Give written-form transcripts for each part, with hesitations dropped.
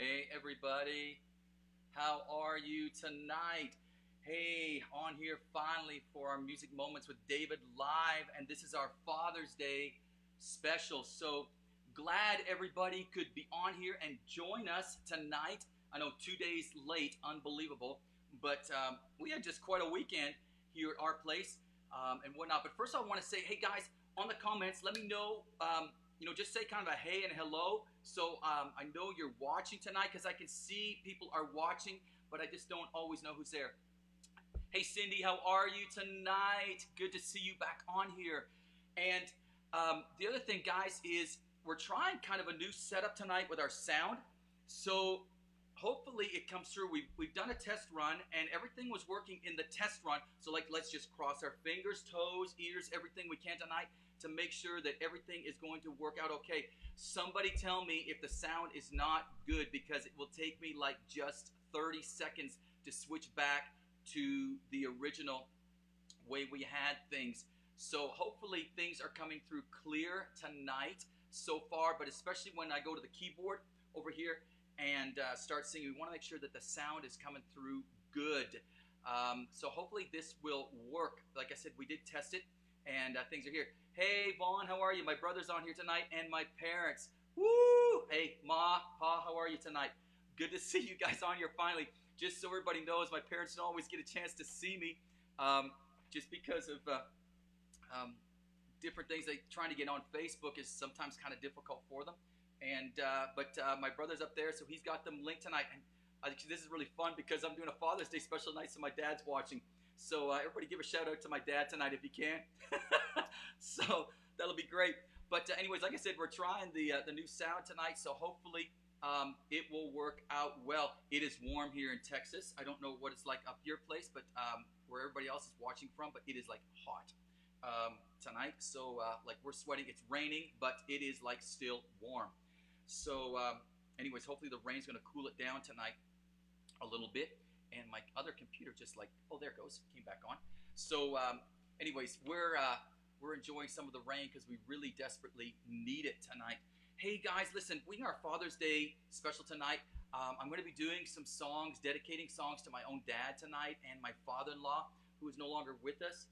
Hey everybody, how are you tonight? Hey, on here finally for our Music Moments with David live, and this is our Father's Day special. So glad everybody could be on here and join us tonight. I know 2 days late, unbelievable, but we had just quite a weekend here at our place and whatnot. But first, I want to say, hey guys, on the comments, let me know. Just say kind of a hey and a hello. So I know you're watching tonight because I can see people are watching, but I just don't always know who's there. Hey Cindy, how are you tonight? Good to see you back on here. And the other thing, guys, is we're trying kind of a new setup tonight with our sound. So hopefully it comes through. We've done a test run and everything was working in the test run. So let's just cross our fingers, toes, ears, everything we can tonight to make sure that everything is going to work out okay. Somebody tell me if the sound is not good, because it will take me like just 30 seconds to switch back to the original way we had things. So hopefully things are coming through clear tonight so far, but especially when I go to the keyboard over here and start singing, we want to make sure that the sound is coming through good. So hopefully this will work. Like I said, we did test it and things are here. Hey Vaughn, how are you? My brother's on here tonight and my parents. Woo! Hey Ma, Pa, how are you tonight? Good to see you guys on here finally. Just so everybody knows, my parents don't always get a chance to see me just because of different things. Trying to get on Facebook is sometimes kind of difficult for them. And but my brother's up there, so he's got them linked tonight. And this is really fun because I'm doing a Father's Day special night, so my dad's watching. So everybody give a shout out to my dad tonight if you can. So that'll be great. But anyways, like I said, we're trying the new sound tonight, so hopefully it will work out well. It is warm here in Texas. I don't know what it's like up your place, but where everybody else is watching from, but it is like hot tonight. So like we're sweating. It's raining, but it is like still warm. So anyways, hopefully the rain's going to cool it down tonight a little bit. And my other computer just like, oh, there it goes, came back on. So anyways, we're enjoying some of the rain because we really desperately need it tonight. Hey guys, listen, we are Father's Day special tonight. I'm going to be doing some songs, dedicating songs to my own dad tonight and my father-in-law, who is no longer with us.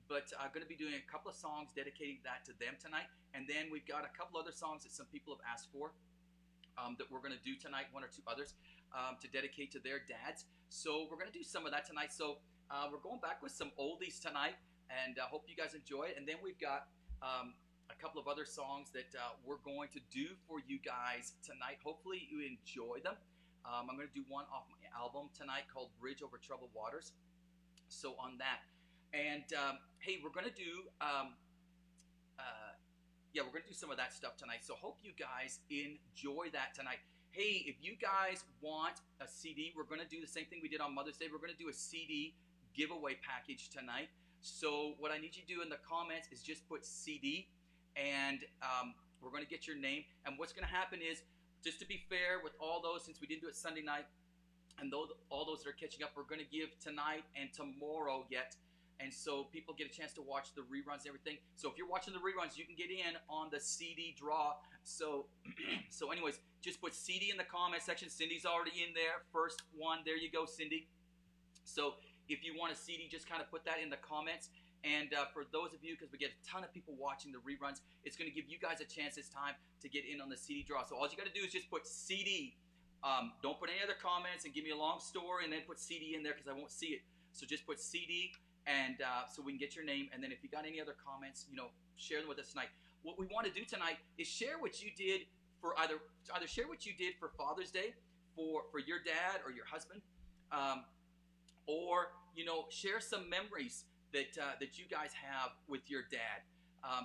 But I'm going to be doing a couple of songs dedicating that to them tonight. And then we've got a couple other songs that some people have asked for that we're going to do tonight, one or two others, to dedicate to their dads. So we're going to do some of that tonight. So we're going back with some oldies tonight, and I hope you guys enjoy it. And then we've got a couple of other songs that we're going to do for you guys tonight. Hopefully you enjoy them. I'm going to do one off my album tonight called Bridge Over Troubled Waters. So on that. And hey, we're going to do we're going to do some of that stuff tonight. So hope you guys enjoy that tonight. Hey, if you guys want a CD, we're going to do the same thing we did on Mother's Day. We're going to do a CD giveaway package tonight. So what I need you to do in the comments is just put CD, and we're going to get your name. And what's going to happen is, just to be fair with all those, since we didn't do it Sunday night, and all those that are catching up, we're going to give tonight and tomorrow yet. And so people get a chance to watch the reruns and everything. So if you're watching the reruns, you can get in on the CD draw. So so anyways, just put CD in the comment section. Cindy's already in there. First one, there you go, Cindy. So if you want a CD, just kind of put that in the comments. And for those of you, because we get a ton of people watching the reruns, it's going to give you guys a chance this time to get in on the CD draw. So all you got to do is just put CD. Don't put any other comments and give me a long story and then put CD in there because I won't see it. So just put CD. And so we can get your name, and then if you got any other comments, share them with us tonight. What we want to do tonight is share what you did for either share what you did for Father's Day for your dad or your husband, or share some memories that that you guys have with your dad,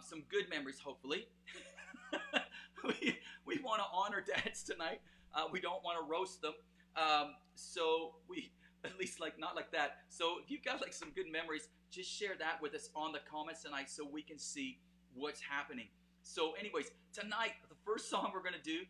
some good memories, hopefully. we want to honor dads tonight. We don't want to roast them, so we. At least not like that. So if you've got some good memories, just share that with us on the comments tonight so we can see what's happening. So anyways, tonight, the first song we're going to do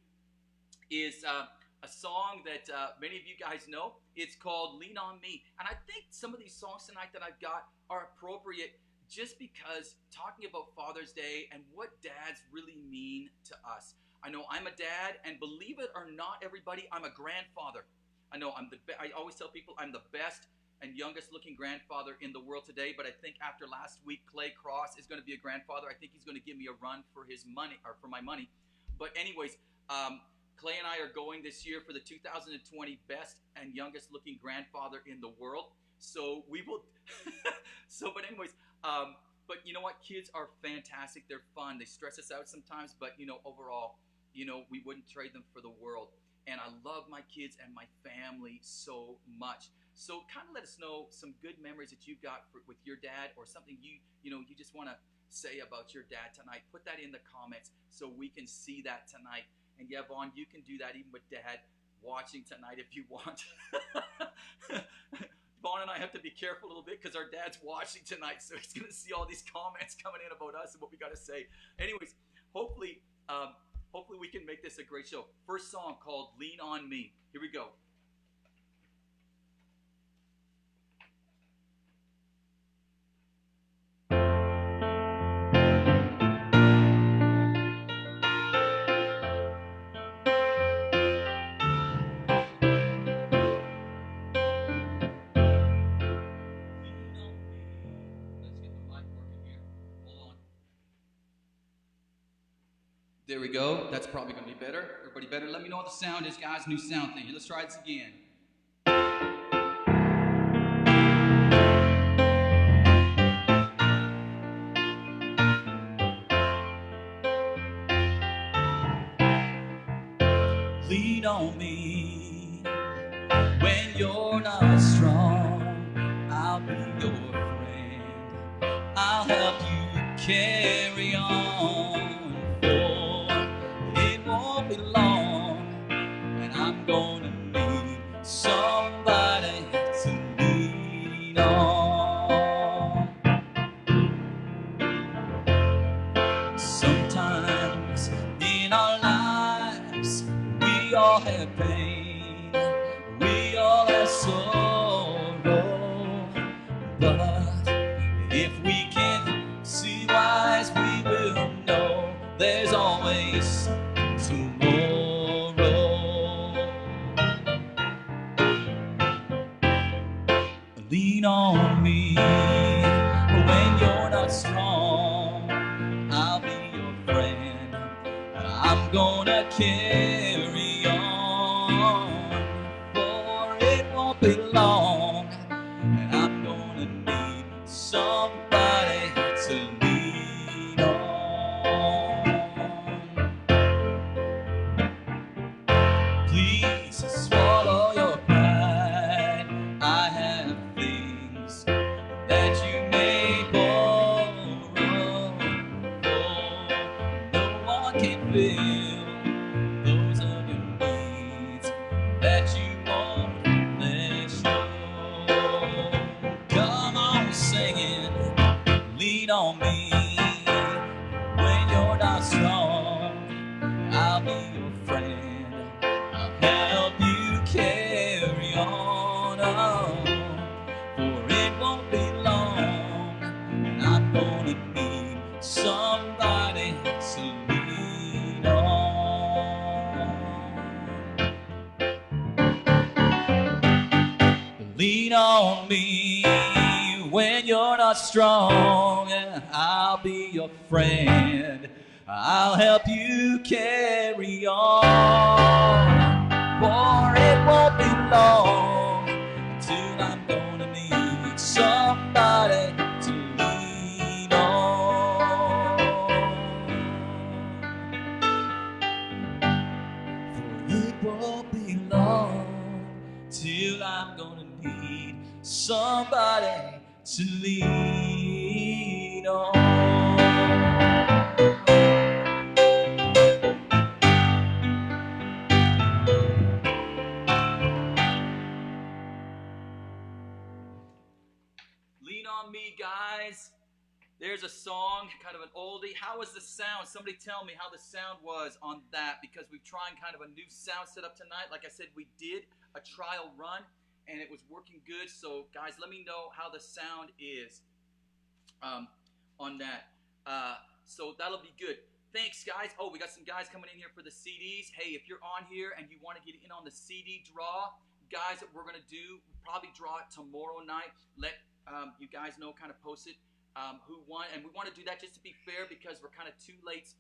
is a song that many of you guys know. It's called Lean On Me. And I think some of these songs tonight that I've got are appropriate just because talking about Father's Day and what dads really mean to us. I know I'm a dad, and believe it or not, everybody, I'm a grandfather. I know I always tell people I'm the best and youngest looking grandfather in the world today, but I think after last week, Clay Cross is going to be a grandfather. I think he's going to give me a run for his money, or for my money. But anyways, Clay and I are going this year for the 2020 best and youngest looking grandfather in the world. So we will. But anyways, but you know what? Kids are fantastic. They're fun. They stress us out sometimes, but overall, we wouldn't trade them for the world. And I love my kids and my family so much. So kind of let us know some good memories that you've got with your dad, or something you just want to say about your dad tonight. Put that in the comments so we can see that tonight. And yeah, Vaughn, you can do that even with Dad watching tonight if you want. Vaughn and I have to be careful a little bit because our dad's watching tonight, so he's going to see all these comments coming in about us and what we got to say. Anyways, hopefully we can make this a great show. First song called "Lean on Me." Here we go. There we go. That's probably going to be better. Everybody better let me know what the sound is, guys. New sound thing. Let's try this again. Lean on me when you're not strong. I'll be your friend. I'll help you carry on. For it won't be long, and I'm gonna need somebody to lean on. Sometimes in our lives we all have pain, we all have sorrow, but if we can see wise, we will know there's always tomorrow. Lean on me when you're not strong. I'll be your friend. I'm gonna carry on, for it won't be long, and I'm gonna need somebody to lean on. Please swallow your pride. I have things that you may borrow, for no one can fill those of your needs that you won't let show. Come on, singing, lean on me when you're not strong. I'll be your friend. I'll help you carry on, for it won't be long, and I'm gonna need somebody to lean on. Lean on me when you're not strong, and I'll be your friend. I'll help you carry on, for it won't be long till I'm gonna need somebody to lean on. For it won't be long till I'm gonna need somebody to lean on. Lean on me, guys. There's a song, kind of an oldie. How was the sound? Somebody tell me how the sound was on that, because we're trying kind of a new sound setup tonight. Like I said, we did a trial run, and it was working good. So, guys, let me know how the sound is. on that. So that'll be good. Thanks, guys. Oh, we got some guys coming in here for the CDs. Hey, if you're on here and you want to get in on the CD draw, guys, that we're going to do, probably draw it tomorrow night. Let you guys know, kind of post it, who won. And we want to do that just to be fair because we're kind of two nights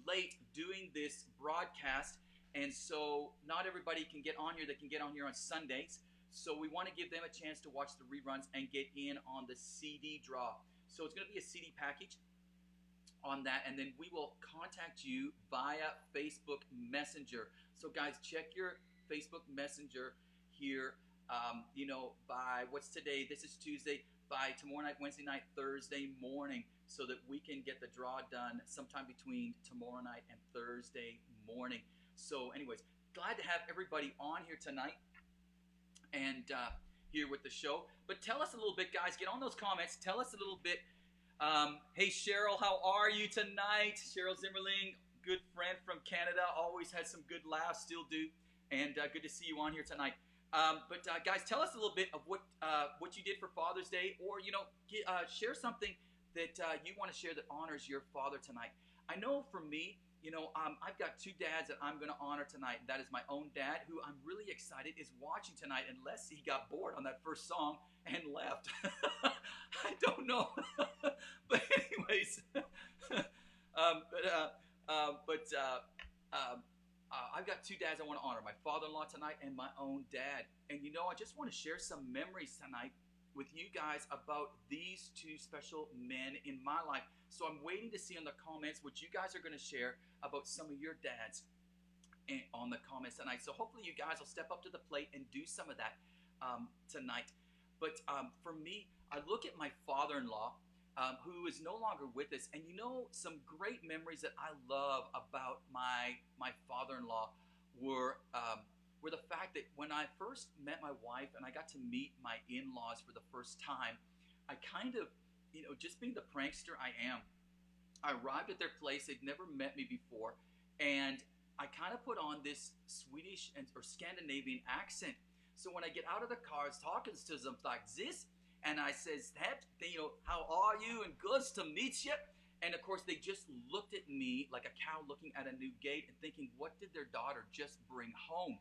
late doing this broadcast. And so not everybody can get on here that can get on here on Sundays. So we want to give them a chance to watch the reruns and get in on the CD draw. So it's going to be a CD package on that, and then we will contact you via Facebook Messenger. So guys, check your Facebook Messenger here, by, what's today? This is Tuesday. By tomorrow night, Wednesday night, Thursday morning, so that we can get the draw done sometime between tomorrow night and Thursday morning. So anyways, glad to have everybody on here tonight and here with the show. But tell us a little bit, guys. Get on those comments. Tell us a little bit. Hey, Cheryl, how are you tonight? Cheryl Zimmerling, good friend from Canada. Always has some good laughs, still do. And good to see you on here tonight. But guys, tell us a little bit of what you did for Father's Day, or, share something that you want to share that honors your father tonight. I know for me, I've got two dads that I'm going to honor tonight. That is my own dad, who I'm really excited is watching tonight, unless he got bored on that first song and left. I don't know. But anyways, I've got two dads I want to honor, my father-in-law tonight and my own dad. And I just want to share some memories tonight with you guys about these two special men in my life. So I'm waiting to see in the comments what you guys are going to share about some of your dads on the comments tonight. So hopefully you guys will step up to the plate and do some of that tonight. But for me, I look at my father-in-law, who is no longer with us, and some great memories that I love about my father-in-law were the fact that when I first met my wife and I got to meet my in-laws for the first time, I kind of, just being the prankster I am, I arrived at their place. They'd never met me before, and I kind of put on this Swedish or Scandinavian accent. So when I get out of the car, I was talking to them like this, and I says, how are you? And good to meet you. And of course, they just looked at me like a cow looking at a new gate and thinking, what did their daughter just bring home?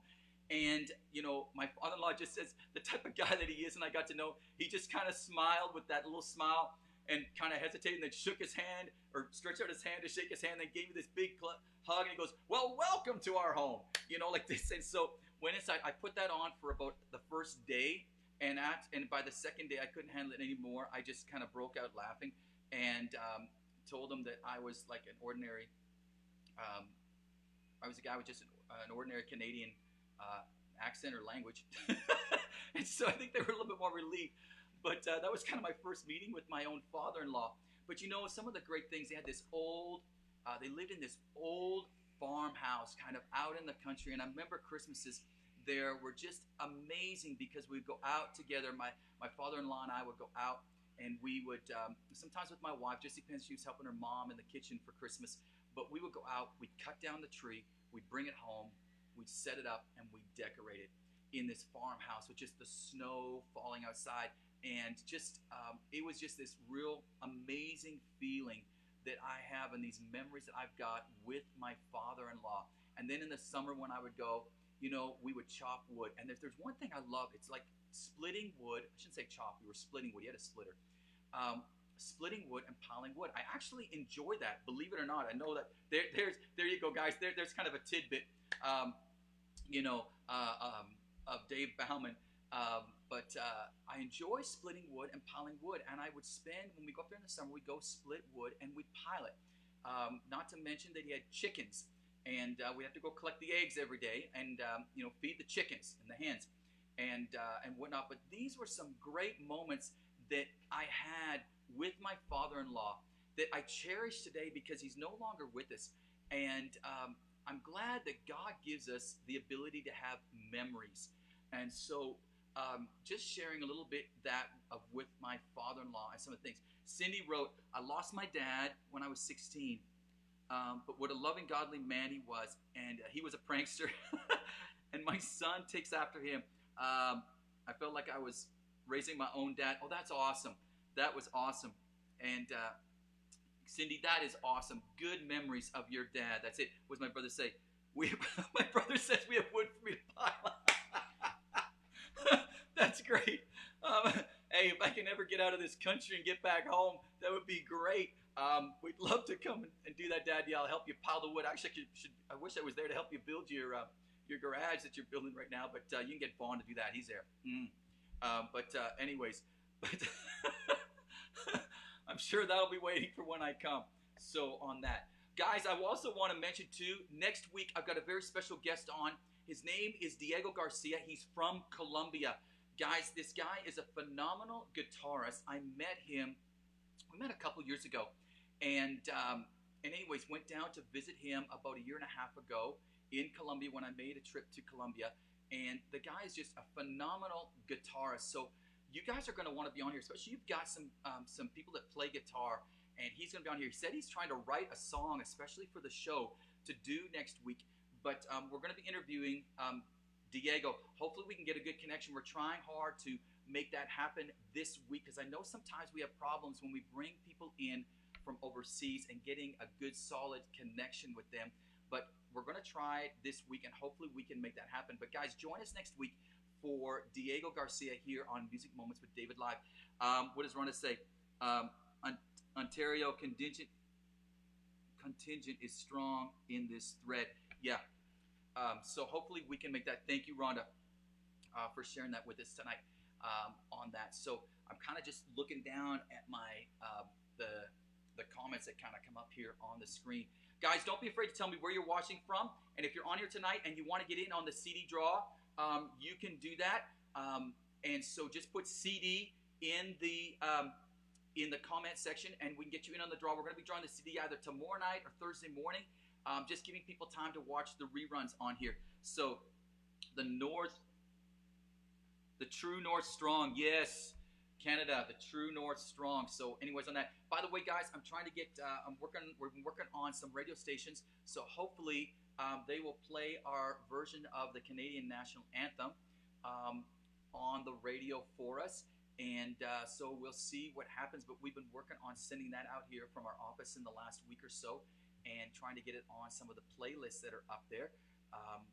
And, my father-in-law just says, the type of guy that he is, and I got to know, he just kind of smiled with that little smile and kind of hesitated, and then shook his hand, or stretched out his hand to shake his hand, and then gave me this big hug, and he goes, well, welcome to our home, like this. And so went inside. I put that on for about the first day, and by the second day, I couldn't handle it anymore. I just kind of broke out laughing, and told him that I was like an ordinary, I was a guy with just an ordinary Canadian accent or language. And so I think they were a little bit more relieved. But that was kind of my first meeting with my own father-in-law. But some of the great things, they had this they lived in this old farmhouse kind of out in the country. And I remember Christmases there were just amazing because we'd go out together. My father-in-law and I would go out, and we would, sometimes with my wife, just depends, she was helping her mom in the kitchen for Christmas, but we would go out, we'd cut down the tree, we'd bring it home, we'd set it up, and we'd decorate it in this farmhouse with just the snow falling outside. And just, it was just this real amazing feeling that I have, and these memories that I've got with my father-in-law. And then in the summer when I would go, we would chop wood. And if there's one thing I love, it's like splitting wood. I shouldn't say chop, we were splitting wood. You had a splitter. Splitting wood and piling wood. I actually enjoy that, believe it or not. I know that there you go, guys. There's kind of a tidbit, of Dave Bauman. But I enjoy splitting wood and piling wood. And I would spend, when we go up there in the summer, we'd go split wood and we'd pile it. Not to mention that he had chickens. And we have to go collect the eggs every day and, feed the chickens and the hens and whatnot. But these were some great moments that I had with my father-in-law that I cherish today because he's no longer with us. And I'm glad that God gives us the ability to have memories. And so just sharing a little bit with my father-in-law and some of the things. Cindy wrote, I lost my dad when I was 16. But what a loving, godly man he was, and he was a prankster, and my son takes after him. I felt like I was raising my own dad. Oh, that's awesome. That was awesome. And Cindy, that is awesome. Good memories of your dad. That's it. What does my brother say? We, my brother says we have wood for me to pile. That's great. Hey, if I can ever get out of this country and get back home, that would be great. We'd love to come and do that, Dad. Yeah, I'll help you pile the wood. Actually, I wish I was there to help you build your garage that you're building right now. But you can get Vaughn to do that. He's there. Anyways, but I'm sure that'll be waiting for when I come. So on that, guys, I also want to mention too. Next week, I've got a very special guest on. His name is Diego Garcia. He's from Colombia. Guys, this guy is a phenomenal guitarist. I met him. We met a couple years ago, and anyways, went down to visit him about a year and a half ago in Colombia when I made a trip to Colombia. And the guy is just a phenomenal guitarist. So you guys are going to want to be on here, especially you've got some people that play guitar, and he's going to be on here. He said he's trying to write a song, especially for the show, to do next week. But we're going to be interviewing Diego. Hopefully we can get a good connection. We're trying hard to make that happen this week, because I know sometimes we have problems when we bring people in from overseas and getting a good solid connection with them. But we're going to try this week, and hopefully we can make that happen. But guys, join us next week for Diego Garcia here on Music Moments with David Live. What does Rhonda say? Ontario contingent is strong in this thread. Yeah. So hopefully we can make that. Thank you, Rhonda, for sharing that with us tonight on that. So I'm kind of just looking down at my the comments that kind of come up here on the screen. Guys, don't be afraid to tell me where you're watching from. And if you're on here tonight and you want to get in on the CD draw, you can do that. And so just put CD in the comment section, and we can get you in on the draw. We're going to be drawing the CD either tomorrow night or Thursday morning. Just giving people time to watch the reruns on here. So the True North Strong, yes, Canada, the True North Strong. So anyways, on that, by the way, guys, I'm trying to get, we've been working on some radio stations, so hopefully they will play our version of the Canadian National Anthem on the radio for us. And so we'll see what happens, but we've been working on sending that out here from our office in the last week or so, and trying to get it on some of the playlists that are up there,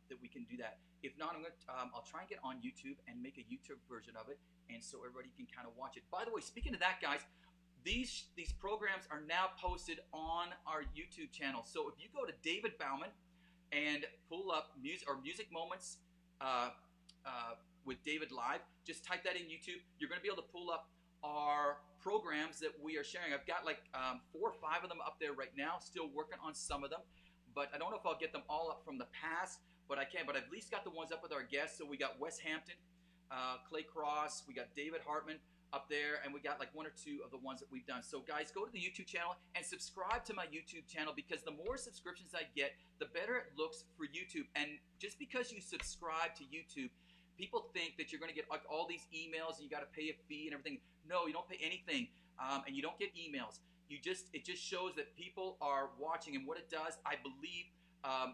that we can do that. If not, I'll try and get on YouTube and make a YouTube version of it, and so everybody can kind of watch it. By the way, speaking of that, guys, these programs are now posted on our YouTube channel. So if you go to David Bauman and pull up Music Moments with David Live, just type that in YouTube. You're going to be able to pull up our programs that we are sharing. I've got like 4 or 5 of them up there right now, still working on some of them, but I don't know if I'll get them all up from the past, but I can. But I've at least got the ones up with our guests. So we got Wes Hampton, Clay Cross, we got David Hartman up there, and we got like 1 or 2 of the ones that we've done. So guys, go to the YouTube channel and subscribe to my YouTube channel, because the more subscriptions I get, the better it looks for YouTube. And just because you subscribe to YouTube, people think that you're going to get like all these emails and you got to pay a fee and everything. No, you don't pay anything, and you don't get emails. It just shows that people are watching, and what it does, I believe,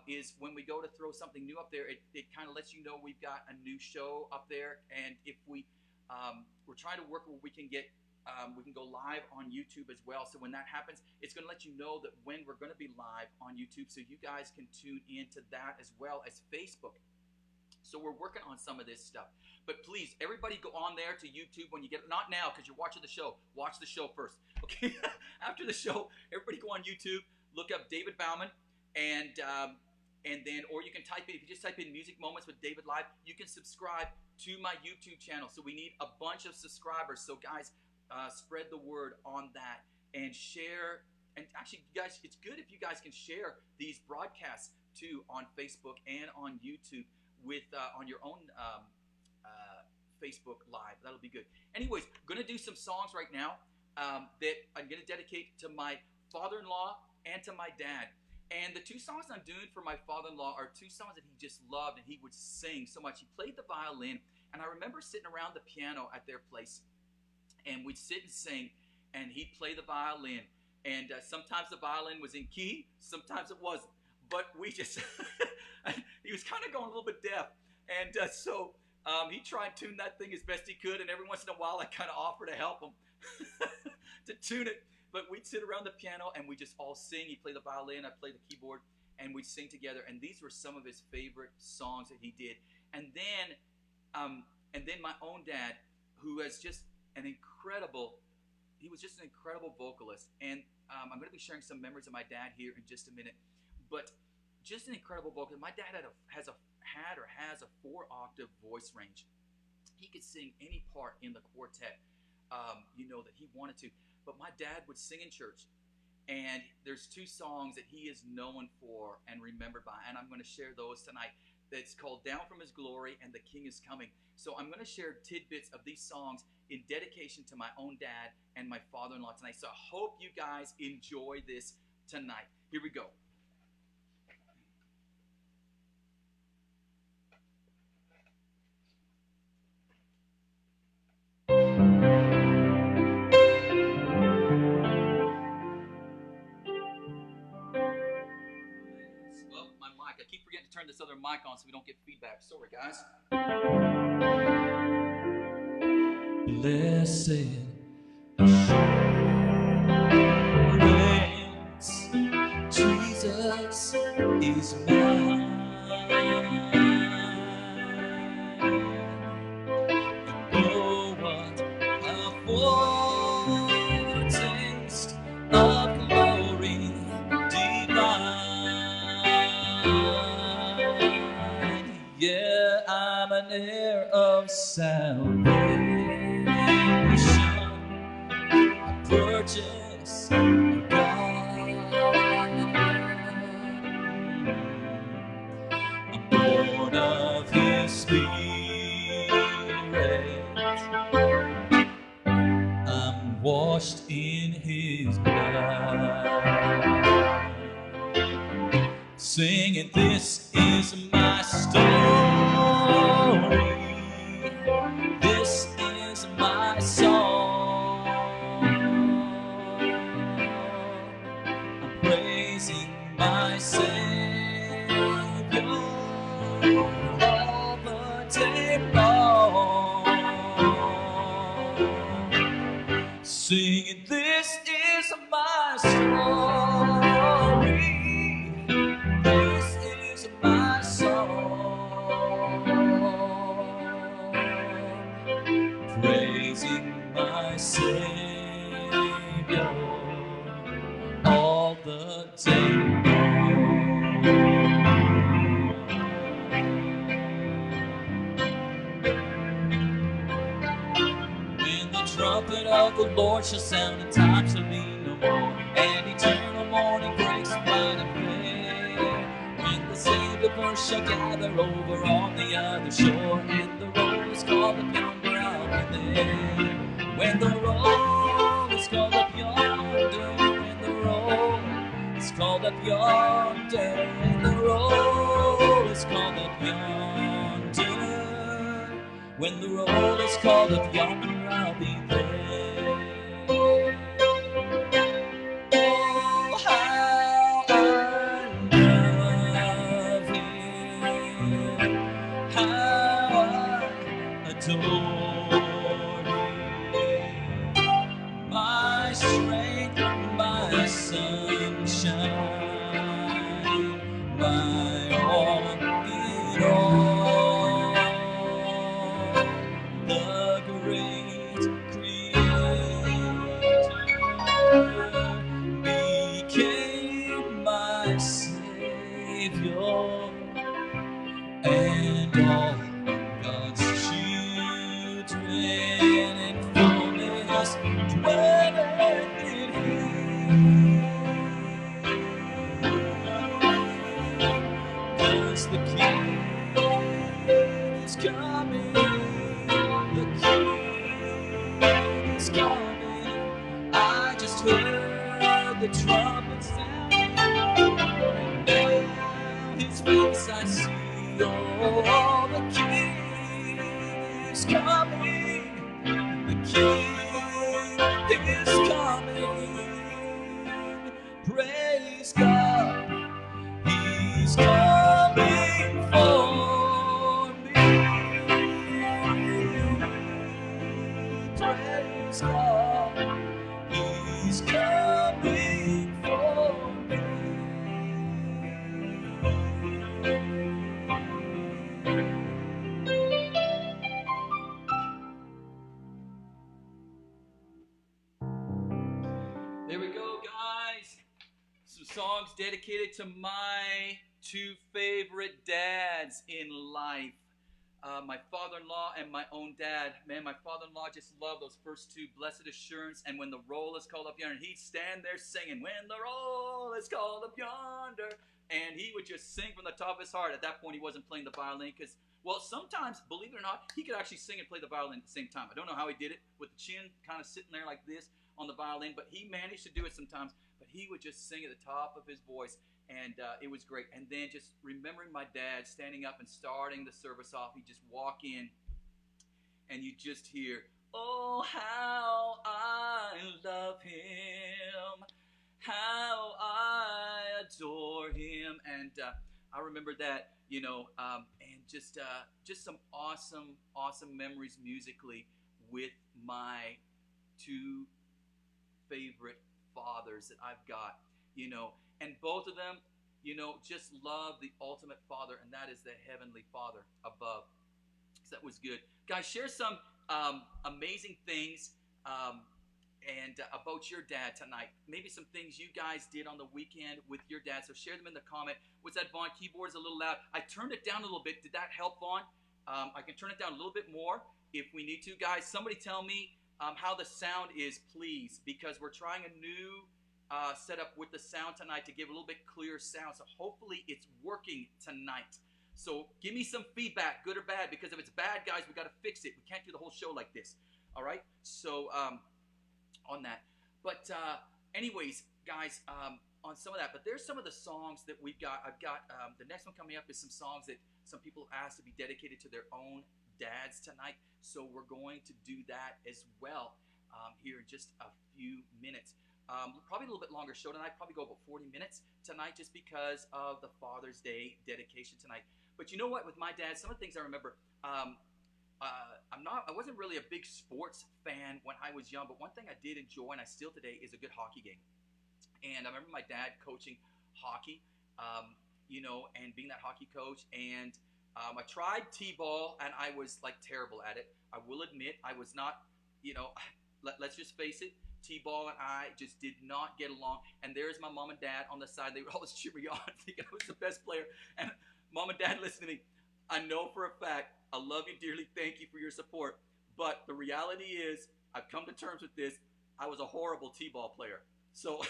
is when we go to throw something new up there, it kind of lets you know we've got a new show up there. And if we're trying to work where we can get, we can go live on YouTube as well. So when that happens, it's going to let you know that when we're going to be live on YouTube, so you guys can tune into that as well as Facebook. So we're working on some of this stuff. But please, everybody go on there to YouTube when you get, not now because you're watching the show. Watch the show first, okay? After the show, everybody go on YouTube, look up David Bauman, and then, or you can type in, if you just type in Music Moments with David Live, you can subscribe to my YouTube channel. So we need a bunch of subscribers. So guys, spread the word on that and share. And actually, you guys, it's good if you guys can share these broadcasts too on Facebook and on YouTube with on your own Facebook Live. That'll be good. Anyways, I'm going to do some songs right now that I'm going to dedicate to my father-in-law and to my dad. And the 2 songs I'm doing for my father-in-law are 2 songs that he just loved and he would sing so much. He played the violin, and I remember sitting around the piano at their place, and we'd sit and sing, and he'd play the violin. And sometimes the violin was in key, sometimes it wasn't. But we just, he was kind of going a little bit deaf. And so he tried to tune that thing as best he could, and every once in a while I kind of offer to help him. to tune it. But we'd sit around the piano and we just all sing. He'd play the violin, I'd play the keyboard, and we'd sing together. And these were some of his favorite songs that he did. And then my own dad, who has just an incredible, he was just an incredible vocalist. And I'm going to be sharing some memories of my dad here in just a minute. But just an incredible vocalist. My dad has a 4-octave voice range. He could sing any part in the quartet, that he wanted to. But my dad would sing in church, and there's 2 songs that he is known for and remembered by, and I'm going to share those tonight. It's called Down From His Glory and The King Is Coming. So I'm going to share tidbits of these songs in dedication to my own dad and my father-in-law tonight. So I hope you guys enjoy this tonight. Here we go. I keep forgetting to turn this other mic on so we don't get feedback. Sorry, guys. Blessed assurance, Jesus is mine. Oh, what a foretaste of glory divine. Yeah, I'm an heir of salvation, a purchase of God. I'm born of His Spirit. I'm washed in His blood. Singing, this is my story. This is my song. I'm praising my Savior all the day long. Singing, this is my story. This is my song, praising my Savior all the day long. When the trumpet of the Lord shall sound, and time shall be no more, and eternal morning breaks bright and fair. When the saved of earth shall gather over on the other shore, and the roll is called up yonder, I'll be there. When the roll is called up yonder, when the roll is called up yonder, when the roll is called up yonder, when the roll is called up yonder, I'll be there. Oh, how I love Him, how I adore Him, my strength, my sunshine, my all in all, the great Creator became my Savior, and all God's children in fullness dwelleth in Him. 'Cause the King is coming, the King is coming. I just heard the trumpet sound, and now His face I see. Oh, the King is coming, the King is coming. Praise God, He's coming for me. Praise God, Some songs dedicated to my two favorite dads in life. My father-in-law and my own dad. Man, my father-in-law just loved those first two, Blessed Assurance, and When the Roll is Called Up Yonder. And he'd stand there singing, When the roll is called up yonder. And he would just sing from the top of his heart. At that point, he wasn't playing the violin because, well, sometimes, believe it or not, he could actually sing and play the violin at the same time. I don't know how he did it with the chin kind of sitting there like this on the violin, but he managed to do it sometimes. But he would just sing at the top of his voice, and it was great. And then just remembering my dad standing up and starting the service off, he'd just walk in, and you just hear, oh, how I love him, how I adore him. And I remember that, and just some awesome memories musically with my two favorite fathers that I've got, and both of them, just love the ultimate father, and that is the Heavenly Father above. So that was good. Guys, share some amazing things and about your dad tonight. Maybe some things you guys did on the weekend with your dad. So share them in the comment. What's that, Vaughn? Keyboard is a little loud. I turned it down a little bit. Did that help, Vaughn? I can turn it down a little bit more if we need to. Guys, somebody tell me how the sound is, please, because we're trying a new setup with the sound tonight to give a little bit clearer sound. So hopefully it's working tonight. So give me some feedback, good or bad, because if it's bad, guys, we got to fix it. We can't do the whole show like this. All right? So on that. But anyways, guys, on some of that. But there's some of the songs that we've got. I've got the next one coming up is some songs that some people asked to be dedicated to their own dads tonight. So we're going to do that as well here in just a few minutes. Probably a little bit longer show tonight. Probably go about 40 minutes tonight just because of the Father's Day dedication tonight. But you know what? With my dad, some of the things I remember, I wasn't really a big sports fan when I was young, but one thing I did enjoy, and I still today, is a good hockey game. And I remember my dad coaching hockey, and being that hockey coach. And I tried t-ball, and I was like terrible at it. I will admit I was not, let's just face it, t-ball and I just did not get along. And there's my mom and dad on the side. They would always cheer me on, thinking I was the best player. And mom and dad, listen to me. I know for a fact, I love you dearly. Thank you for your support. But the reality is, I've come to terms with this. I was a horrible t-ball player. So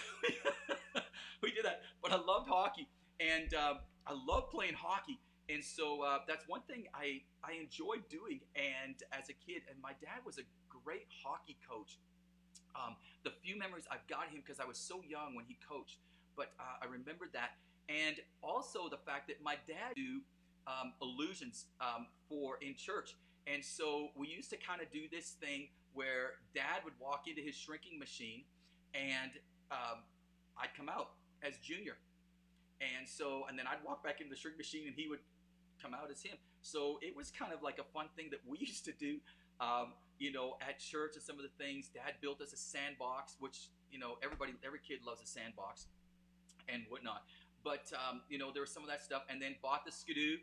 we did that. But I loved hockey. And I love playing hockey. And so that's one thing I enjoyed doing. And as a kid, and my dad was a great hockey coach. The few memories I've got him, because I was so young when he coached. But I remember that. And also the fact that my dad do illusions for in church. And so we used to kind of do this thing where dad would walk into his shrinking machine, and I'd come out as Junior. And then I'd walk back into the shrinking machine, and he would come out as him. So it was kind of like a fun thing that we used to do, at church. And some of the things, dad built us a sandbox, which, every kid loves a sandbox and whatnot. But, there was some of that stuff. And then bought the skidoo.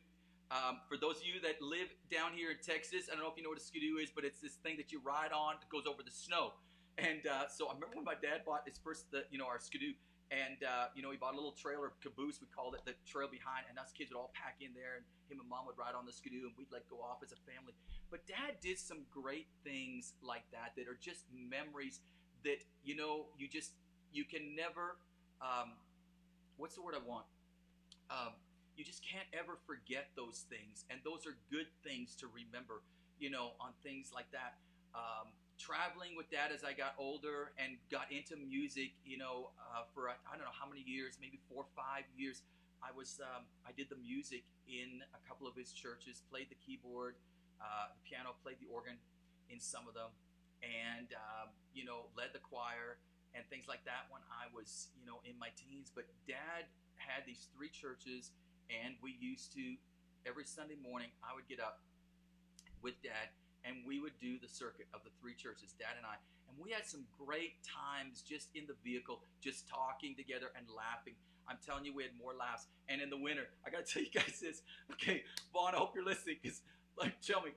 For those of you that live down here in Texas, I don't know if you know what a skidoo is, but it's this thing that you ride on that goes over the snow. And so I remember when my dad bought his first, our skidoo. And, he bought a little trailer caboose, we called it, the trail behind. And us kids would all pack in there, and him and mom would ride on the skidoo, and we'd go off as a family. But dad did some great things like that are just memories that, you can never, what's the word I want? You just can't ever forget those things. And those are good things to remember, on things like that. Traveling with dad as I got older and got into music, for I don't know how many years, maybe 4 or 5 years. I did the music in a couple of his churches, played the keyboard, the piano, played the organ in some of them, and, led the choir and things like that when I was, in my teens. But dad had these 3 churches, and we used to, every Sunday morning, I would get up with dad, and we would do the circuit of the 3 churches, dad and I. And we had some great times just in the vehicle, just talking together and laughing. I'm telling you, we had more laughs. And in the winter, I got to tell you guys this. Okay, Vaughn, I hope you're listening, because, tell me,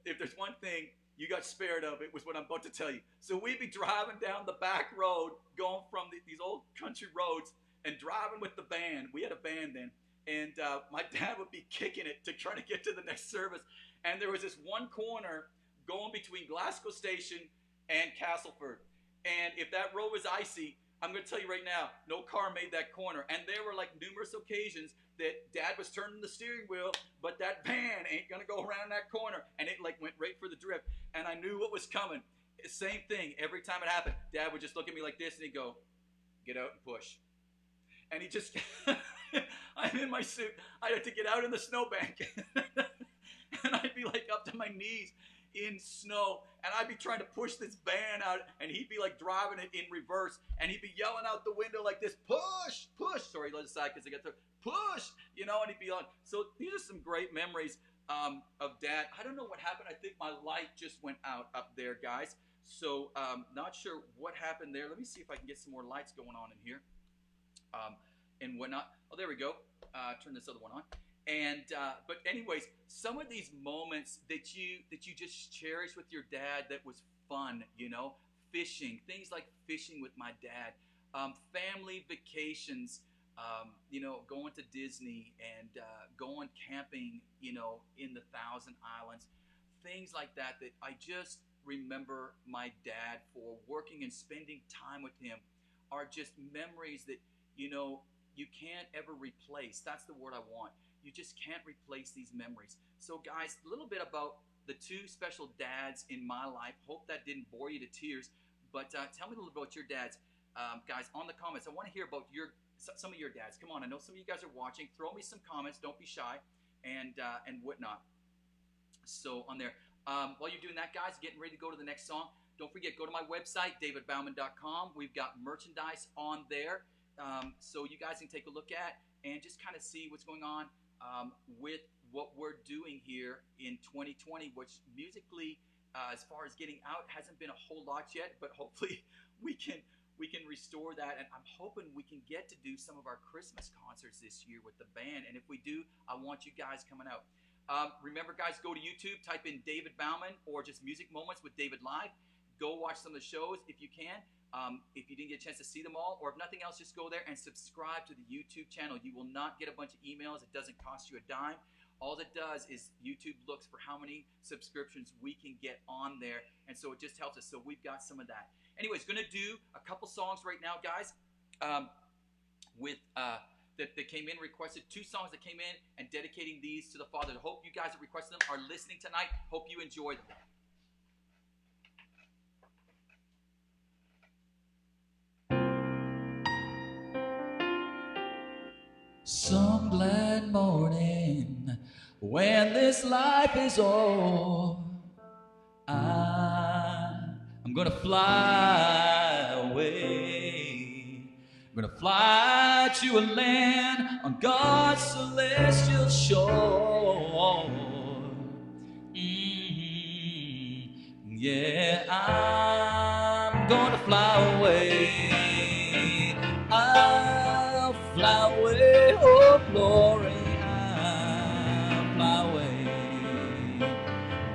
if there's one thing you got spared of, it was what I'm about to tell you. So we'd be driving down the back road, going from these old country roads, and driving with the band. We had a band then, and my dad would be kicking it to try to get to the next service. And there was this one corner going between Glasgow Station and Castleford. And if that road was icy, I'm going to tell you right now, no car made that corner. And there were like numerous occasions that Dad was turning the steering wheel, but that van ain't going to go around that corner. And it like went right for the drift. And I knew what was coming. Same thing. Every time it happened, Dad would just look at me like this and he'd go, get out and push. And he just, I'm in my suit. I had to get out in the snowbank. And I'd be like up to my knees in snow, and I'd be trying to push this van out, and he'd be like driving it in reverse, and he'd be yelling out the window like this, push, push. Sorry, let it aside because I got to push, you know, and he'd be on. So these are some great memories of Dad. I don't know what happened. I think my light just went out up there, guys. So not sure what happened there. Let me see if I can get some more lights going on in here and whatnot. Oh, there we go. Turn this other one on. And but anyways, some of these moments that you just cherish with your dad that was fun, you know, fishing, things like fishing with my dad, family vacations, you know, going to Disney and going camping, you know, in the Thousand Islands, things like that that I just remember my dad for. Working and spending time with him are just memories that, you know, you can't ever replace. That's the word I want. You just can't replace these memories. So guys, a little bit about the two special dads in my life. Hope that didn't bore you to tears, but tell me a little about your dads. Guys, on the comments, I want to hear about some of your dads. Come on, I know some of you guys are watching. Throw me some comments, don't be shy, and whatnot. So on there, while you're doing that, guys, getting ready to go to the next song, don't forget, go to my website, davidbauman.com. We've got merchandise on there, so you guys can take a look at and just kind of see what's going on with what we're doing here in 2020, which musically, as far as getting out, hasn't been a whole lot yet, but hopefully we can restore that, and I'm hoping we can get to do some of our Christmas concerts this year with the band, and if we do, I want you guys coming out. Remember, guys, go to YouTube, type in David Bauman or just Music Moments with David Live. Go watch some of the shows if you can. If you didn't get a chance to see them all, or if nothing else, just go there and subscribe to the YouTube channel. You will not get a bunch of emails. It doesn't cost you a dime. All it does is YouTube looks for how many subscriptions we can get on there, and so it just helps us. So we've got some of that. Anyways, going to do a couple songs right now, guys, that came in, requested 2 songs that came in, and dedicating these to the Father. I hope you guys that requested them are listening tonight. Hope you enjoy them. Some glad morning when this life is o'er, I'm gonna fly away. I'm gonna fly to a land on God's celestial shore. Yeah, I'm gonna fly away. I'll fly away, oh glory, I'll fly away.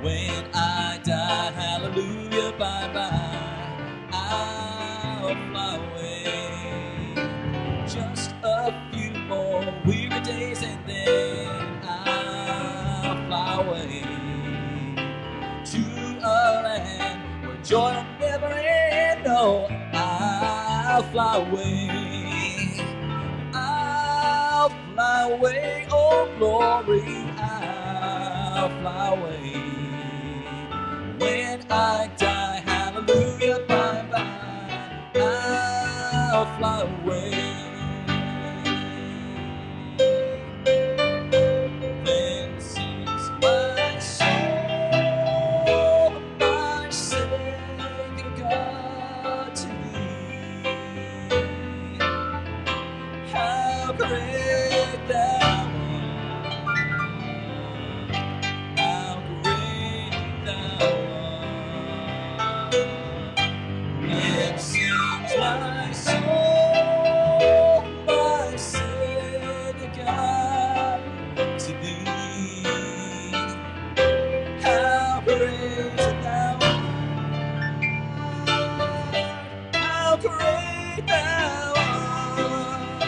When I die, hallelujah, bye-bye, I'll fly away. Just a few more weary days and then I'll fly away to a land where joy will never end. No, I'll fly away. I'll fly away, oh glory, I'll fly away. When I die, hallelujah, bye-bye, I'll fly away. Then sings my soul, my Savior God to thee. How great thou art, how great thou art. Then sings my soul, my Savior God to thee. How great thou art, how great thou art.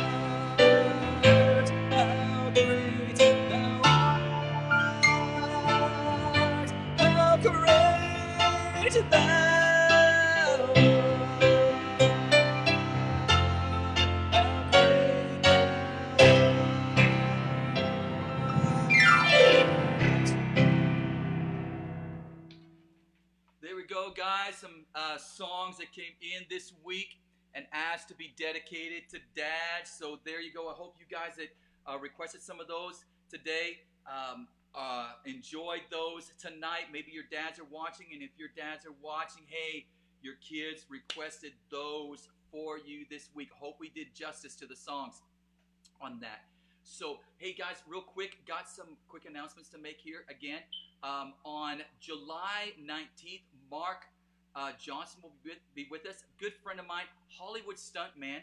guys some songs that came in this week and asked to be dedicated to Dad. So there you go. I hope you guys that requested some of those today enjoyed those tonight. Maybe your dads are watching, and if your dads are watching, hey, your kids requested those for you this week. Hope we did justice to the songs on that. So, hey guys, real quick, got some quick announcements to make here again. On July 19th, Mark Johnson will be with us. Good friend of mine, Hollywood stuntman,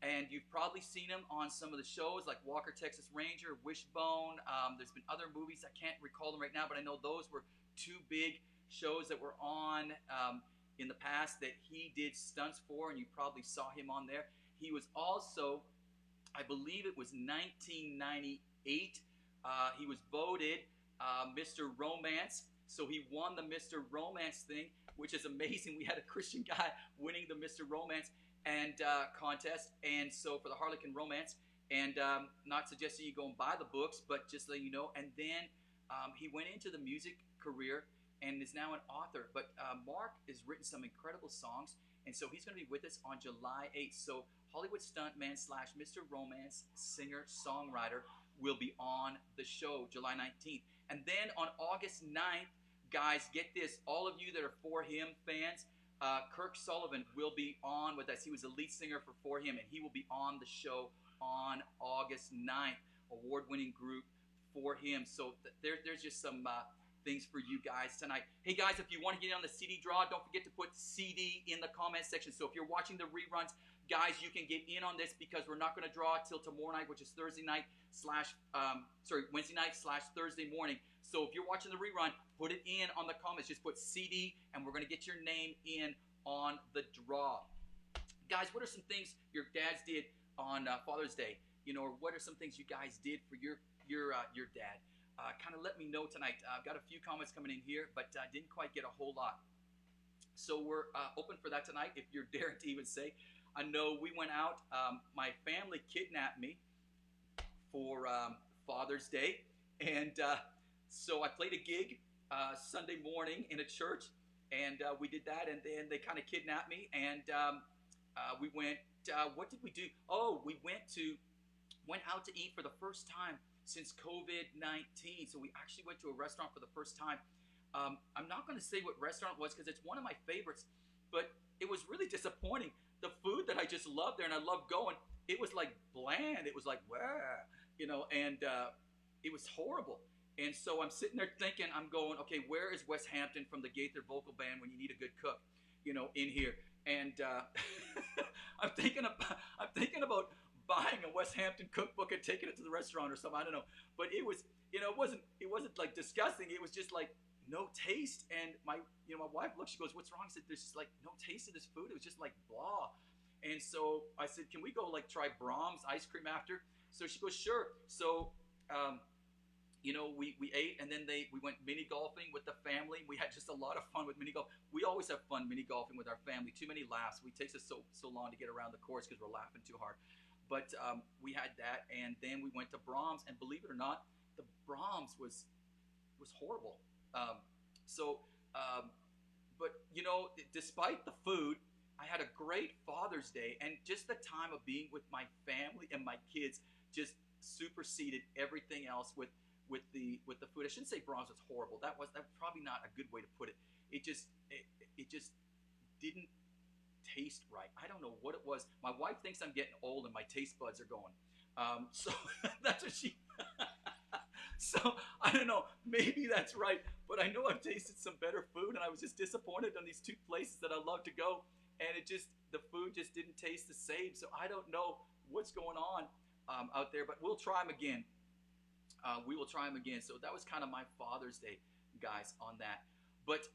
and you've probably seen him on some of the shows like Walker, Texas Ranger, Wishbone. There's been other movies, I can't recall them right now, but I know those were two big shows that were on in the past that he did stunts for, and you probably saw him on there. He was also, I believe it was 1998, he was voted Mr. Romance. So he won the Mr. Romance thing, which is amazing. We had a Christian guy winning the Mr. Romance and contest, and so for the Harlequin Romance, and not suggesting you go and buy the books, but just letting you know. And then he went into the music career and is now an author. But Mark has written some incredible songs, and so he's going to be with us on July 8th. So Hollywood stuntman / Mr. Romance singer-songwriter will be on the show July 19th. And then on August 9th, guys, get this, all of you that are For Him fans, Kirk Sullivan will be on with us. He was the lead singer for Him, and he will be on the show on August 9th. Award-winning group For Him. So there's just some things for you guys tonight. Hey guys, if you want to get on the CD draw, don't forget to put CD in the comment section. So if you're watching the reruns, guys, you can get in on this because we're not going to draw till tomorrow night, which is Wednesday night / Thursday morning. So if you're watching the rerun, put it in on the comments. Just put CD, and we're going to get your name in on the draw. Guys, what are some things your dads did on Father's Day? You know, or what are some things you guys did for your dad? Kind of let me know tonight. I've got a few comments coming in here, but I didn't quite get a whole lot. So we're open for that tonight, if you're daring to even say. I know we went out. My family kidnapped me for Father's Day, and so I played a gig Sunday morning in a church, and we did that, and then they kind of kidnapped me, and we went, what did we do? Oh, we went out to eat for the first time since COVID-19, so we actually went to a restaurant for the first time. I'm not going to say what restaurant it was because it's one of my favorites, but it was really disappointing. The food that I just loved there, and I loved going, it was like bland. It was like, wah, you know, and it was horrible. And so I'm sitting there thinking, I'm going, okay, where is Wes Hampton from the Gaither Vocal Band when you need a good cook, you know, in here? And I'm thinking about buying a Wes Hampton cookbook and taking it to the restaurant or something. I don't know, but it was, you know, it wasn't like disgusting. It was just like no taste. And my wife looked, she goes, "What's wrong?" I said, "There's just like no taste of this food. It was just like blah." And so I said, "Can we go like try Brahms ice cream after?" So she goes, "Sure." So you know, we ate, and then we went mini golfing with the family. We had just a lot of fun with mini golf. We always have fun mini golfing with our family. Too many laughs. It takes us so long to get around the course because we're laughing too hard. But we had that, and then we went to Brahms, and believe it or not, the Brahms was horrible. But you know, despite the food, I had a great Father's Day, and just the time of being with my family and my kids just superseded everything else with the food. I shouldn't say Brahms was horrible. That was probably not a good way to put it. It just didn't taste right. I don't know what it was. My wife thinks I'm getting old and my taste buds are going. So that's what she. So I don't know. Maybe that's right. But I know I've tasted some better food, and I was just disappointed on these two places that I love to go, and the food just didn't taste the same. So I don't know what's going on out there, but we'll try them again. We will try them again. So that was kind of my Father's Day, guys, on that. But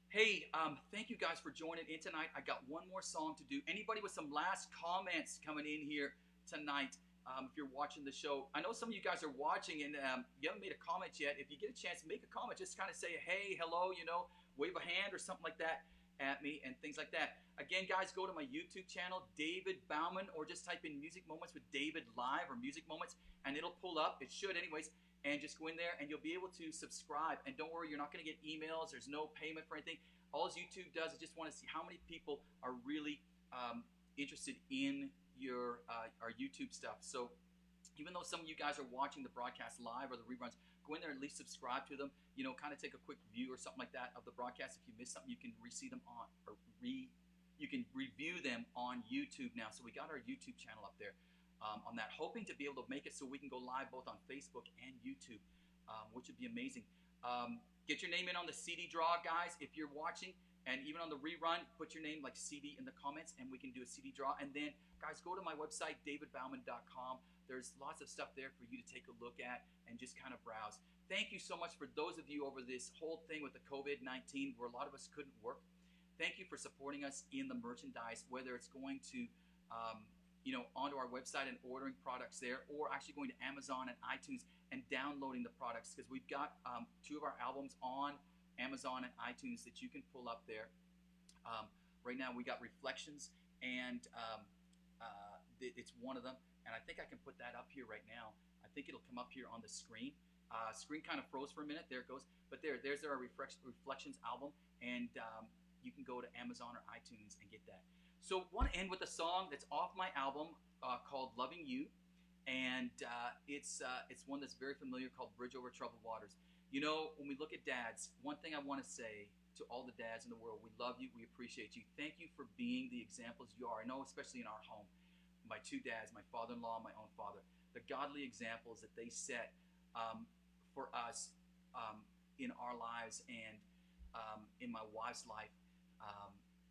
hey, thank you guys for joining in tonight. I got one more song to do. Anybody with some last comments coming in here tonight? If you're watching the show, I know some of you guys are watching, and you haven't made a comment yet. If you get a chance, make a comment. Just kind of say, hey, hello, you know, wave a hand or something like that at me and things like that. Again, guys, go to my YouTube channel, David Bauman, or just type in Music Moments with David Live or Music Moments, and it'll pull up. It should anyways. And just go in there, and you'll be able to subscribe. And don't worry, you're not going to get emails. There's no payment for anything. All YouTube does is just want to see how many people are really interested in our YouTube stuff. So even though some of you guys are watching the broadcast live or the reruns, go in there and at least subscribe to them. Kind of take a quick view or something like that of the broadcast. If you miss something, you can re-see them you can review them on YouTube now. So we got our YouTube channel up there on that, hoping to be able to make it so we can go live both on Facebook and YouTube, which would be amazing. Get your name in on the CD draw, guys, if you're watching. And even on the rerun, put your name like CD in the comments, and we can do a CD draw. And then, guys, go to my website, davidbauman.com. There's lots of stuff there for you to take a look at and just kind of browse. Thank you so much for those of you over this whole thing with the COVID-19, where a lot of us couldn't work. Thank you for supporting us in the merchandise, whether it's going to, onto our website and ordering products there, or actually going to Amazon and iTunes and downloading the products, because we've got 2 of our albums on Amazon and iTunes that you can pull up there. Right now we got Reflections, and it's one of them, and I think I can put that up here right now. I think it'll come up here on the screen. Screen kind of froze for a minute. There it goes. But there's our Reflections album, and you can go to Amazon or iTunes and get that. So I want to end with a song that's off my album called Loving You, and it's one that's very familiar, called Bridge Over Troubled Waters. When we look at dads, one thing I want to say to all the dads in the world: we love you, we appreciate you. Thank you for being the examples you are. I know, especially in our home, my 2 dads, my father-in-law, my own father, the godly examples that they set for us in our lives, and in my wife's life,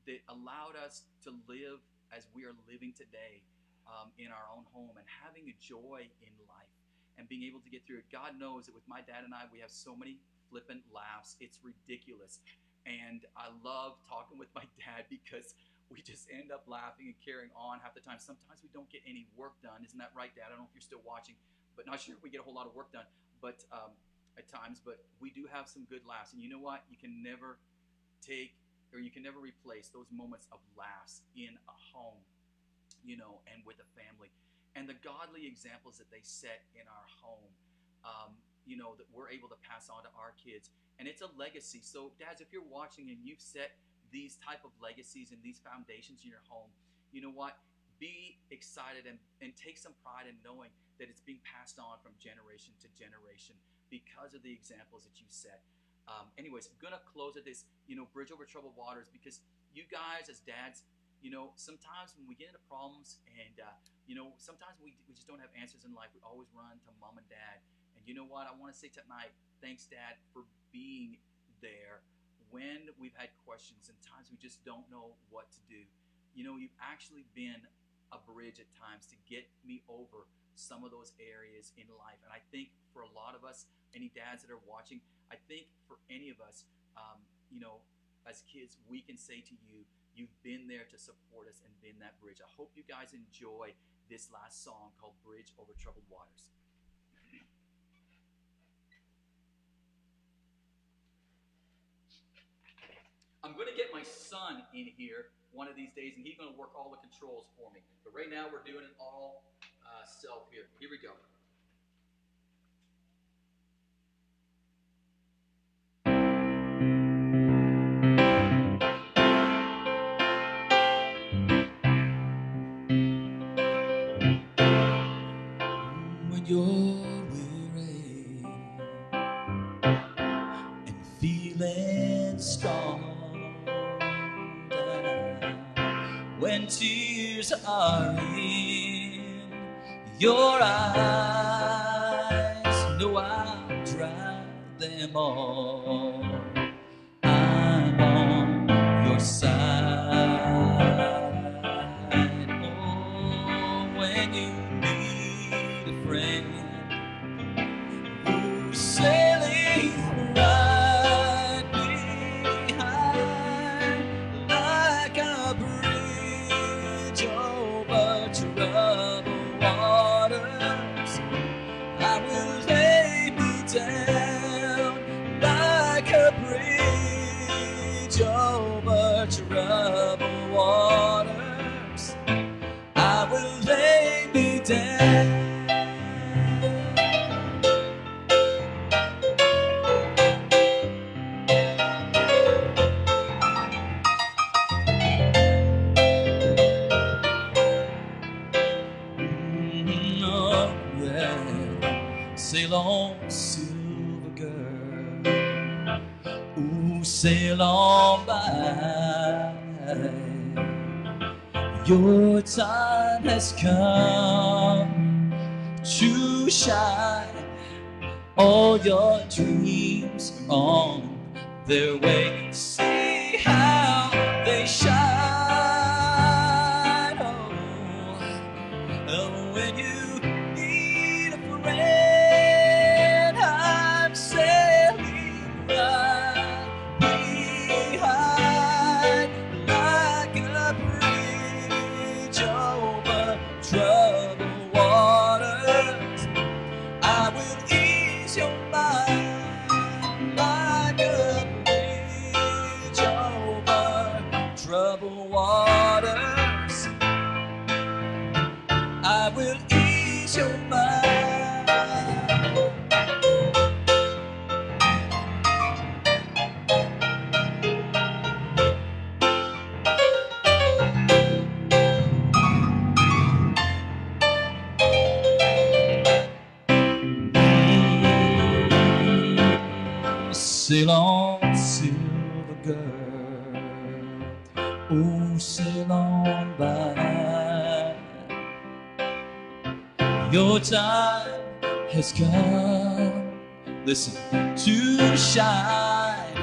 that allowed us to live as we are living today in our own home, and having a joy in life and being able to get through it. God knows that with my dad and I, we have so many flippant laughs. It's ridiculous. And I love talking with my dad because we just end up laughing and carrying on half the time. Sometimes we don't get any work done. Isn't that right, Dad? I don't know if you're still watching, but not sure if we get a whole lot of work done, but at times. But we do have some good laughs. And you know what? You can never replace those moments of laughs in a home, and with a family. And the godly examples that they set in our home, that we're able to pass on to our kids. And it's a legacy. So, dads, if you're watching and you've set these type of legacies and these foundations in your home, you know what? Be excited and take some pride in knowing that it's being passed on from generation to generation because of the examples that you set. Anyways, I'm going to close at this, Bridge Over Troubled Waters, because you guys as dads, sometimes when we get into problems and, sometimes we just don't have answers in life, we always run to mom and dad. And you know what? I want to say tonight, thanks, Dad, for being there when we've had questions and times we just don't know what to do. You've actually been a bridge at times to get me over some of those areas in life. And I think for a lot of us, any dads that are watching, I think for any of us, as kids, we can say to you, you've been there to support us and been that bridge. I hope you guys enjoy this last song called Bridge Over Troubled Waters. I'm going to get my son in here one of these days, and he's going to work all the controls for me. But right now, we're doing it all self here. Here we go. When you're weary and feeling strong, when tears are in your eyes, know I'll dry them all. I'm on your side. Oh, when you need a friend who's sailing right behind, like a bridge over troubled waters, I will lay me down like a bridge over troubled waters. I will lay me down. sail on, silver girl. Ooh, sail on by. Your time has come to shine. All your dreams are on their way. See how they shine. Oh, when you need a friend, I'm sailing right behind like a bridge over troubled waters. I will ease your mind like a bridge over troubled waters. I will ease your mind. Sail on, silver girl. Oh, sail on by. Your time has come. Listen, to shine.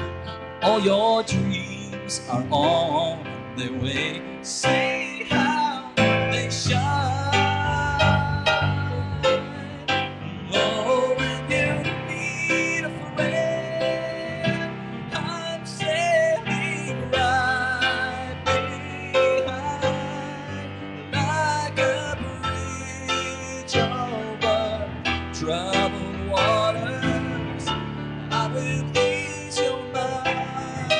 All your dreams are on their way. See how they shine. Oh, when you need a friend, I'm sailing right behind like a bridge over troubled waters. I will ease your mind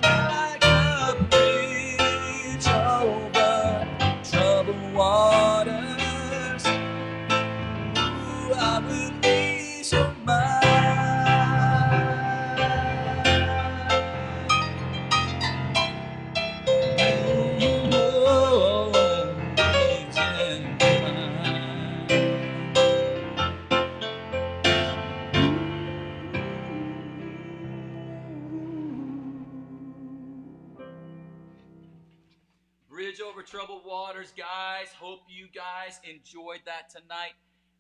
like a bridge over troubled waters. Ooh, I will ease your mind. Oh, ease your mind. Bridge over troubled waters, guys. Hope you guys enjoyed that tonight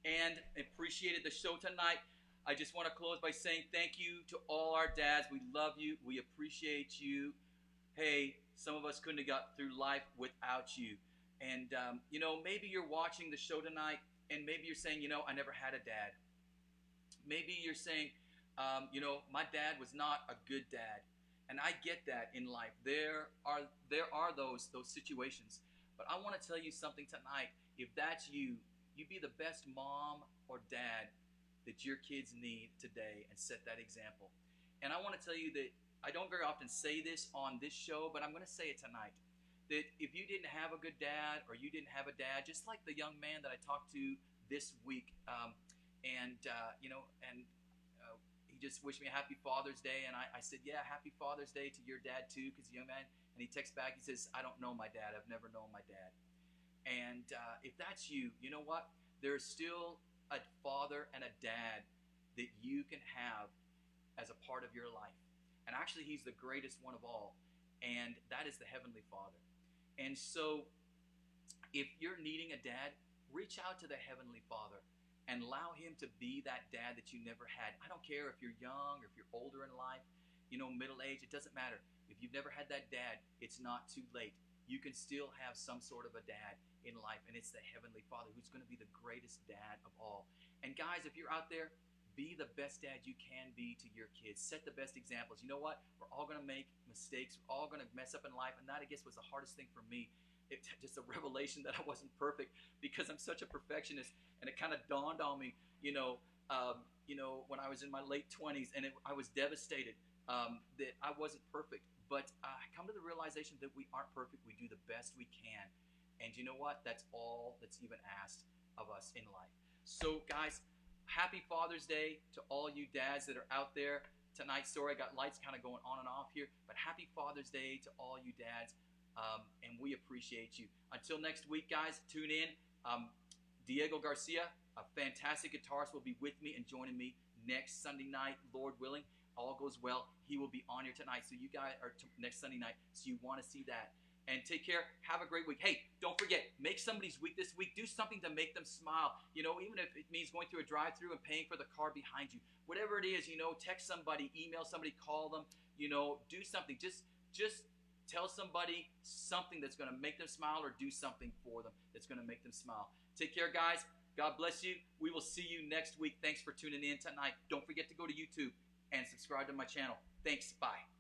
and appreciated the show tonight. I just want to close by saying thank you to all our dads. We love you. We appreciate you. Hey, some of us couldn't have got through life without you. And, maybe you're watching the show tonight and maybe you're saying, I never had a dad. Maybe you're saying, my dad was not a good dad, and I get that in life. There are those situations, but I want to tell you something tonight. If that's you, you be the best mom or dad that your kids need today, and set that example. And I want to tell you that I don't very often say this on this show, but I'm going to say it tonight. That if you didn't have a good dad, or you didn't have a dad, just like the young man that I talked to this week, and he just wished me a happy Father's Day, and I said, yeah, happy Father's Day to your dad too, because young man. And he texts back, he says, I don't know my dad, I've never known my dad. And if that's you, you know what? There's still a father and a dad that you can have as a part of your life. And actually, he's the greatest one of all, and that is the Heavenly Father. And so, if you're needing a dad, reach out to the Heavenly Father and allow him to be that dad that you never had. I don't care if you're young or if you're older in life, middle age, it doesn't matter. If you've never had that dad, it's not too late. You can still have some sort of a dad in life, and it's the Heavenly Father who's going to be the greatest dad of all. And guys, if you're out there, be the best dad you can be to your kids. Set the best examples. You know what? We're all going to make mistakes. We're all going to mess up in life, and that, I guess, was the hardest thing for me. It's just a revelation that I wasn't perfect, because I'm such a perfectionist, and it kind of dawned on me, when I was in my late 20s, and I was devastated that I wasn't perfect. But I come to the realization that we aren't perfect. We do the best we can, and you know what? That's all that's even asked of us in life. So, guys, happy Father's Day to all you dads that are out there tonight. Sorry, I got lights kind of going on and off here, but happy Father's Day to all you dads. And we appreciate you. Until next week, guys, tune in. Diego Garcia, A fantastic guitarist will be with me and joining me next Sunday night, Lord willing. All goes well, he will be on here tonight. So you guys are next Sunday night. So you want to see that. And take care. Have a great week. Hey, don't forget, make somebody's week this week. Do something to make them smile. You know, even if it means going through a drive-through and paying for the car behind you. Whatever it is, you know, text somebody, email somebody, call them. You know, do something. Just tell somebody something that's going to make them smile, or do something for them that's going to make them smile. Take care, guys. God bless you. We will see you next week. Thanks for tuning in tonight. Don't forget to go to YouTube and subscribe to my channel. Thanks. Bye.